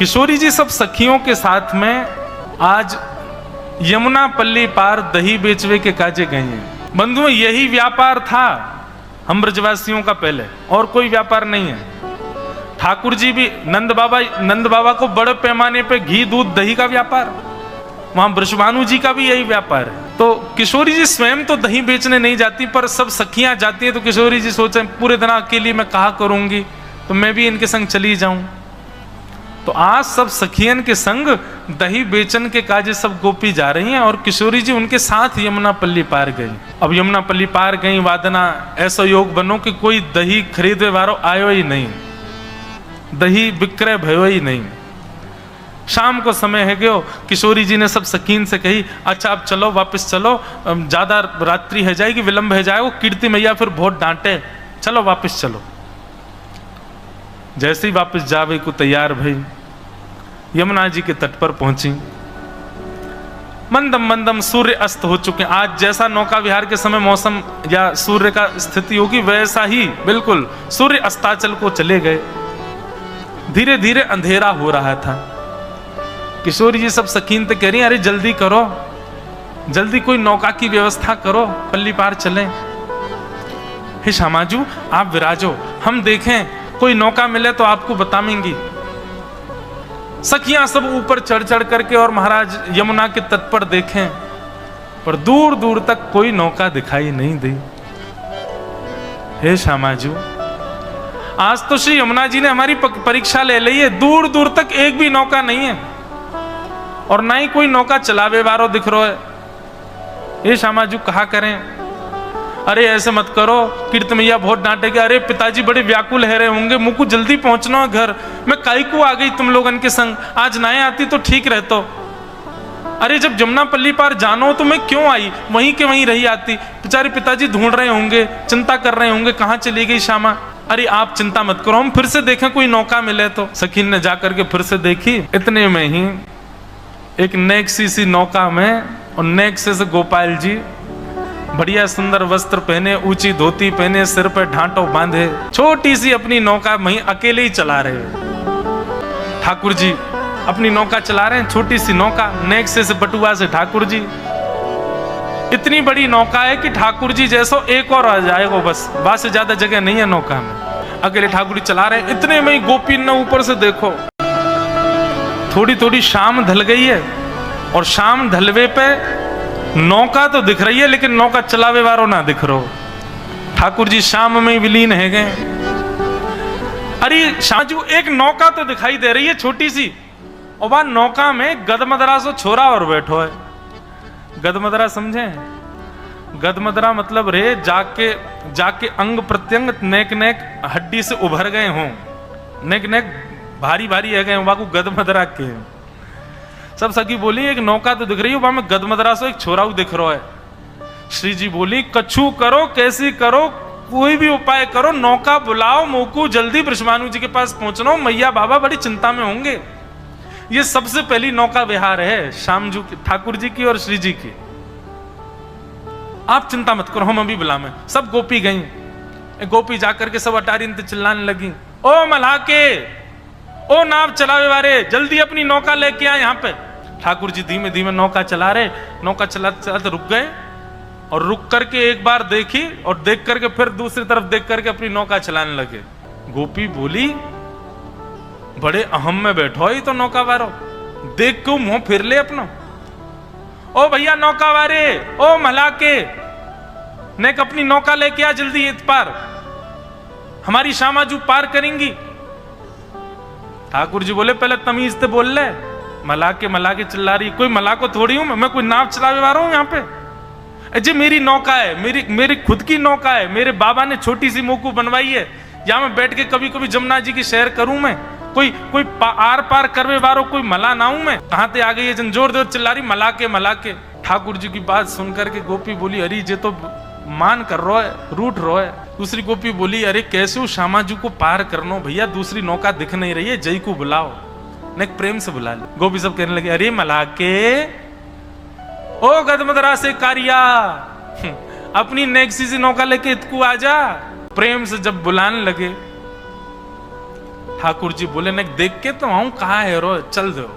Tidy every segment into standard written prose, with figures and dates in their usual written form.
किशोरी जी सब सखियों के साथ में आज यमुना पल्ली पार दही बेचवे के काजे गए हैं। बंधुओं, यही व्यापार था हम ब्रजवासियों का पहले, और कोई व्यापार नहीं है। ठाकुर जी भी नंद बाबा को बड़े पैमाने पे घी दूध दही का व्यापार, वहां ब्रजभानु जी का भी यही व्यापार है। तो किशोरी जी स्वयं तो दही बेचने नहीं जाती, पर सब सखियां जाती है। तो किशोरी जी सोचे पूरे दिन अकेली मैं कहा करूंगी, तो मैं भी इनके संग चली जाऊं। तो आज सब सखियन के संग दही बेचन के काजे सब गोपी जा रही हैं, और किशोरी जी उनके साथ यमुना पल्ली पार गई। अब यमुना पल्ली पार गई, वादना ऐसा योग बनो कि कोई दही खरीदे वारो आयो ही नहीं, दही विक्रय भयो ही नहीं। शाम को समय है गयो, किशोरी जी ने सब सखीन से कही, अच्छा अब चलो, वापस चलो, ज्यादा रात्रि है जाएगी, विलंब है जाएगा, कीर्ति मैया फिर बहुत डांटे, चलो वापस चलो। जैसे ही वापस जावे को तैयार भई, यमुना जी के तट पर पहुंची। मंदम मंदम सूर्य अस्त हो चुके। आज जैसा नौका विहार के समय मौसम या सूर्य का स्थिति होगी, वैसा ही बिल्कुल सूर्य अस्ताचल को चले गए। धीरे धीरे अंधेरा हो रहा था। किशोरी जी सब सकीन तो कह रही, अरे जल्दी करो, जल्दी कोई नौका की व्यवस्था करो, पल्ली पार चलें। हे श्यामाजू आप विराजो, हम देखें कोई नौका मिले तो आपको बताएंगी। सखियां सब ऊपर चढ़ चढ़ करके और महाराज यमुना के तट पर देखें, पर दूर दूर तक कोई नौका दिखाई नहीं दी। हे श्यामाजू, आज तो श्री यमुना जी ने हमारी परीक्षा ले ली है, दूर दूर तक एक भी नौका नहीं है, और ना ही कोई नौका चलावे वारो दिख रहा है। हे श्यामाजू कहा करें? अरे ऐसे मत करो, कीर्ति मैया बहुत डांटेगी। अरे पिताजी बड़े व्याकुल है रहे होंगे, मुझको जल्दी पहुंचना है घर, मैं काई को आ गई तुम लोगन के संग, आज ना आती तो ठीक रहतो। अरे जब जमुना पल्ली पार जाना हो तो मैं क्यों आई, वहीं के वहीं रही आती। बेचारे पिताजी ढूंढ रहे होंगे, चिंता कर रहे होंगे, कहाँ चली गई श्यामा। अरे आप चिंता मत करो, हम फिर से देखें कोई नौका मिले तो। सखी ने जाकर के फिर से देखी, इतने में ही एक नेक्सी सी नौका में, और नेक्से से गोपाल जी बढ़िया सुंदर वस्त्र पहने, ऊंची धोती पहने, सिर पर ढांटो बांधे, छोटी सी अपनी नौका वहीं अकेले ही चला रहे। ठाकुर जी अपनी नौका चला रहे हैं, छोटी सी नौका, नेक्से से बटुआ से ठाकुर जी। इतनी बड़ी नौका है कि ठाकुर जी जैसो एक और आ जाएगा, बस बात से ज्यादा जगह नहीं है नौका में। अकेले ठाकुर जी चला रहे हैं। इतने में ही गोपी ने ऊपर से देखो, थोड़ी थोड़ी शाम ढल गई है, और शाम ढलवे पे नौका तो दिख रही है, लेकिन नौका चलावे वारो ना दिख रहो। ठाकुर जी शाम में विलीन है गए। अरे शाजू एक नौका तो दिखाई दे रही है छोटी सी, और वह नौका में गदमदरा सो छोरा और बैठो है। गदमदरा समझे? गदमदरा मतलब रे जाके अंग प्रत्यंग नेक नेक हड्डी से उभर गए हों, नेक नेक भारी भारी है गए, वहां को गदमदरा के। सब सखी बोली एक नौका तो दिख रही है, वहां में गदमदरा से एक छोराऊ दिख रहा है। श्री जी बोली कछु करो, कैसी करो, कोई भी उपाय करो, नौका बुलाओ, मोकू जल्दी ब्रजभानु जी के पास पहुंचना, मैया बाबा बड़ी चिंता में होंगे। ये सबसे पहली नौका विहार है श्यामजू की, ठाकुर जी की और श्री जी की। आप चिंता मत करो, हम अभी बुलावे। सब गोपी गई, गोपी जाकर के सब अटारी चिल्लाने लगी, ओ मल्हा के, ओ नाव चलावे वाले, जल्दी अपनी नौका लेके आ यहाँ पे। ठाकुर जी धीमे धीमे नौका चला रहे, नौका चलाते चलाते रुक गए, और रुक करके एक बार देखी, और देख करके फिर दूसरी तरफ देख करके अपनी नौका चलाने लगे। गोपी बोली बड़े अहम में बैठो ही तो नौका वारो, देख क्यों मुंह फिर ले अपना। ओ भैया नौका वारे, ओ मला के, नेक अपनी नौका लेके आ जल्दी इत पार, हमारी श्यामाजू पार करेंगी। ठाकुर जी बोले पहले तमीज से बोल ले, मला के चिल्ला रही, कोई मला को थोड़ी हूं मैं कोई नाव चलावे वाला हूं यहाँ पे। जी मेरी नौका है, मेरी खुद की नौका है, मेरे बाबा ने छोटी सी मोकू बनवाई है, यहाँ मैं बैठ के कभी कभी जमुना जी की सैर करूं मैं, कोई आर पार करवे वारो कोई मला ना हूं मैं। कहां से आ गई है जन जोर जोर चिल्ला रही मला के। ठाकुर जी की बात सुनकर के गोपी बोली अरे जे तो मान कर रो है, रूठ रो है। दूसरी गोपी बोली अरे कैसे श्यामाजू को पार करनो भैया, दूसरी नौका दिख नहीं रही है, जय को बुलाओ, ने प्रेम से बुला ले। गोपी सब कहने लगे अरे मला के, ओ गदमदरा से कारिया, अपनी नेक्सी सी नौका लेके इतकू आ जा। प्रेम से जब बुलाने लगे, ठाकुर जी बोले नेक देख के तो आऊं, कहा है रो, चल दो।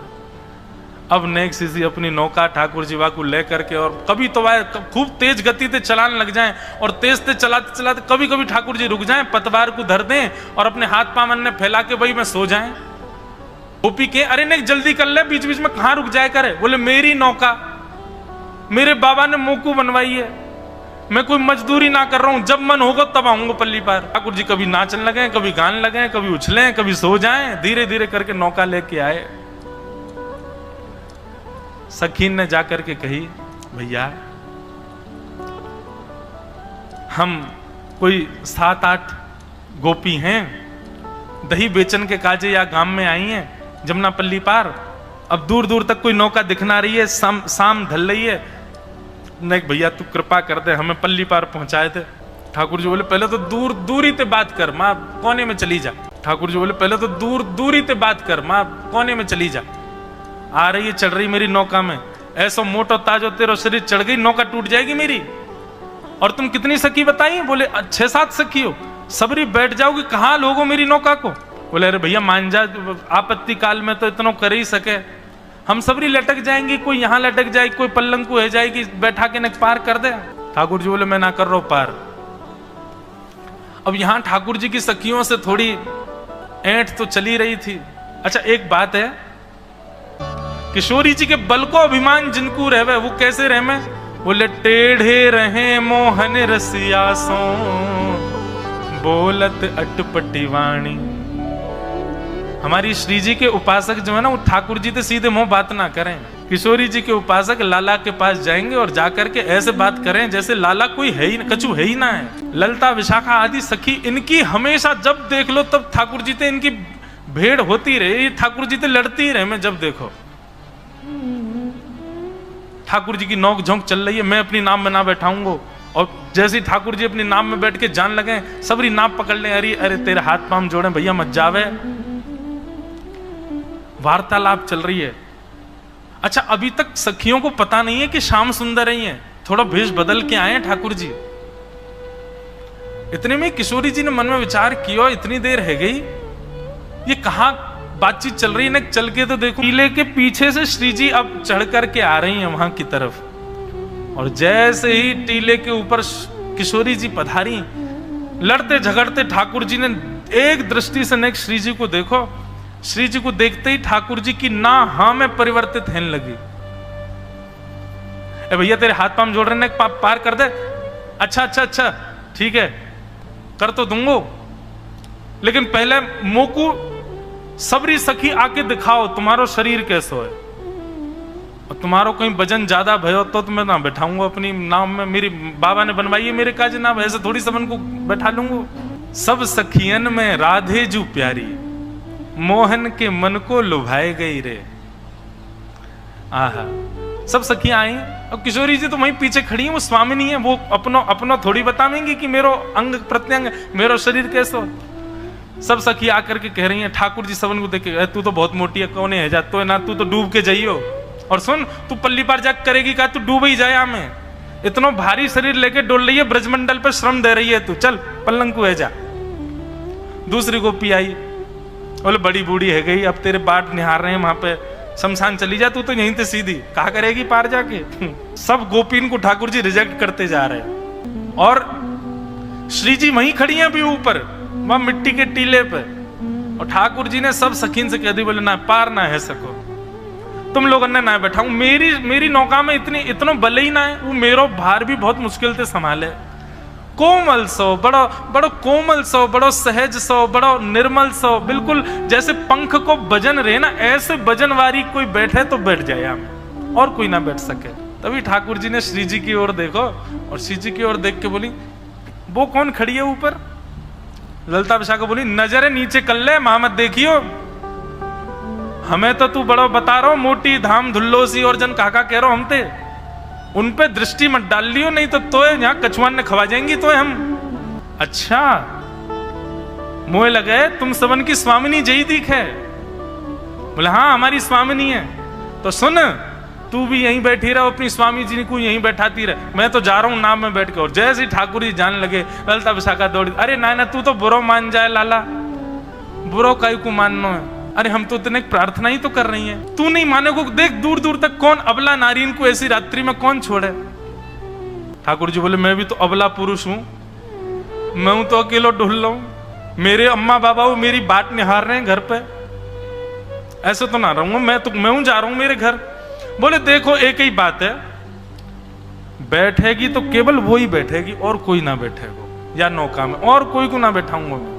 अब नेक सीसी अपनी नौका ठाकुर जी वाकू ले करके, और कभी तो वह खूब तेज गति से चलाने लग जाएं, और तेज से चलाते चलाते कभी कभी ठाकुर जी रुक जाएं, पतवार को धर दें और अपने हाथ पामन ने फैला के भाई मैं सो जाएं। गोपी के अरे नेक जल्दी कर ले, बीच बीच में कहां रुक जाए करे। बोले मेरी नौका मेरे बाबा ने मोकू बनवाई है, मैं कोई मजदूरी ना कर रहा हूं, जब मन होगा तब आऊंगा पल्ली पार। ठाकुर जी कभी नाचने लगे, कभी गाने लगे, कभी उछले, कभी सो जाएं। धीरे धीरे करके नौका लेके आए। सखीन ने जाकर के कही भैया हम कोई 7-8 गोपी हैं, दही बेचन के काजे या गांव में आई हैं जमुना पल्ली पार। अब दूर दूर तक कोई नौका दिख ना रही है, शाम ढल रही है। नहीं भैया तू कृपा कर दे, हमें पल्ली पार पहुंचाए थे। ठाकुर जी बोले पहले तो दूरी ते बात कर, माँ कोने में चली जा। ठाकुर जी बोले पहले तो दूरी ते बात कर, माँ कोने में चली जा। आ रही है, चढ़ रही मेरी नौका में, ऐसा मोटो ताजो तेरा शरीर चढ़ गई, नौका टूट जाएगी मेरी। और तुम कितनी सखी बताई? बोले 6-7 सखी हो, सबरी बैठ जाओगी, कहाँ लोगो मेरी नौका को। बोले अरे भैया मान जा, आपत्ति काल में तो इतना कर ही सके, हम सबरी लटक जाएंगी, कोई यहाँ लटक जाएगी, कोई पल्लंग को है जाएगी, बैठा के न पार कर दे। ठाकुर जी बोले मैं ना कर रहा हूं पार। अब यहां ठाकुर जी की सखियों से थोड़ी ऐंठ तो चली रही थी। अच्छा एक बात है, किशोरी जी के बल को अभिमान जिनको रहवे वो कैसे रहमे? बोले टेढ़े रहे मोहन रसियासों, बोलत अटपटी वाणी। हमारी श्री जी के उपासक जो है ना, वो ठाकुर जी से सीधे मुंह बात ना करें। किशोरी जी के उपासक लाला के पास जाएंगे और जाकर के ऐसे बात करें जैसे लाला कोई है ही, कछु है ही ना है। ललता विशाखा आदि सखी इनकी हमेशा जब देख लो तब ठाकुर जी से इनकी भेड़ होती रहे, ठाकुर जी से लड़ती रहे। मैं जब देखो ठाकुर जी की नोक झोंक चल रही है, मैं अपनी नाम में ना बैठाऊंगा, और जैसे ठाकुर जी अपनी नाम में बैठ के जान लगे, सबरी नाम पकड़ ले, अरे अरे तेरे हाथ पांव जोड़े भैया मत जावे। वार्तालाप चल रही है। अच्छा अभी तक सखियों को पता नहीं है कि श्याम सुंदर ही है, थोड़ा भेष बदल के आए हैं ठाकुर जी। इतने में किशोरी जी ने मन में विचार किया, इतनी देर है गई, ये कहां बातचीत चल रही है ना, चल के तो देखो। टीले के पीछे से श्री जी अब चढ़ करके आ रही हैं वहां की तरफ, और जैसे ही टीले के ऊपर किशोरी जी पधारी, लड़ते झगड़ते ठाकुर जी ने एक दृष्टि से नेक श्री जी को देखो। श्री जी को देखते ही ठाकुर जी की ना हाँ में परिवर्तित होने लगी। ए भैया तेरे हाथ पांव जोड़ रहे ने, पार कर दे। अच्छा अच्छा अच्छा ठीक है कर तो दूंगो, लेकिन पहले मोकू सबरी सखी आके दिखाओ तुम्हारो शरीर कैसो है, और तुम्हारो कहीं वजन ज्यादा भयो तो मैं ना बैठाऊंगा अपनी नाम में, मेरी बाबा ने बनवाई है मेरे काज नाम, ऐसे थोड़ी सबन को बैठा लूंगा। सब सखियन में राधे जू प्यारी, मोहन के मन को लुभाए गई रे। आहा सब सखियां आई, और किशोरी जी तो वहीं पीछे खड़ी हैं, वो स्वामिनी है, वो अपनो थोड़ी बतावेंगी कि मेरो अंग प्रत्यंग मेरो शरीर कैसो। सब सखी आकर के कह रही हैं, ठाकुर जी सबन को देख के, तू तो बहुत मोटी है, कौन है जातो है ना, तू तो डूब के जाइयो, और सुन तू पल्ली पार जाकर करेगी का, तू डूब ही जाए में, इतना भारी शरीर लेके डोल रही है, ब्रजमंडल पर श्रम दे रही है तू, चल पल्लंग को है जा। दूसरी गोपी आई, बोले बड़ी बूढ़ी है गई, अब तेरे बाट निहार रहे हैं वहां पे, शमशान चली जा, तू तो यहीं से सीधी कहा करेगी पार जाके। सब गोपीन को ठाकुर जी रिजेक्ट करते जा रहे हैं, और श्री जी वहीं खड़ी हैं अभी ऊपर वहां मिट्टी के टीले पे, और ठाकुर जी ने सब सखीन से कह दी, बोले ना पार ना है सको, तुम लोगों ने ना बैठाऊं, मेरी नौका में इतना बल ही ना है, वो मेरो भार भी बहुत मुश्किल से संभाले। कोमल सो, बड़ो कोमल सो, बड़ो सहज सो, बड़ो निर्मल सो, बिल्कुल जैसे पंख को वजन रहे ना, ऐसे वजनवारी कोई बैठे तो बैठ जाए हम, और कोई ना बैठ सके। तभी ठाकुर जी ने श्री जी की ओर देखो, और श्री जी की ओर देख के बोली, वो कौन खड़ी है ऊपर? ललता विशाखा बोली, नजरे नीचे कर ले, मां मत देखियो, हमें तो तू बड़ो बता रहा हो, मोटी धाम धुल्लो सी और जन काका कह रहा हो, हम ते उन पे दृष्टि मत डाल लियो, नहीं तो यहाँ कछुआन ने खवा जाएंगी तो हम। अच्छा मोह लगे तुम सबन की स्वामिनी जई दिख है? बोले हाँ हमारी स्वामिनी है। तो सुन तू भी यहीं बैठी रहो, अपनी स्वामी जी को यहीं बैठाती रहे, मैं तो जा रहा हूं नाम में बैठ के। और जैसे ही ठाकुर जी जान लगे, ललता विशाखा दौड़ी, अरे ना तू तो बुरो मान जाए लाला, बुरा काय को मानना है? अरे हम तो इतने प्रार्थना ही तो कर रही हैं। तू नहीं मानेगा, देख दूर दूर तक कौन अबला नारी को ऐसी रात्रि में कौन छोड़े। ठाकुर जी बोले मैं भी तो अबला पुरुष हूं, मैं हूं तो अकेला ढूल रहा हूं, मेरे अम्मा बाबा वो मेरी बात निहार रहे हैं घर पे, ऐसे तो ना रहूंगा मैं हूं जा रहा हूं मेरे घर। बोले देखो एक ही बात है, बैठेगी तो केवल वो ही बैठेगी और कोई ना बैठेगा, या नौका में और कोई को ना बैठाऊंगा मैं।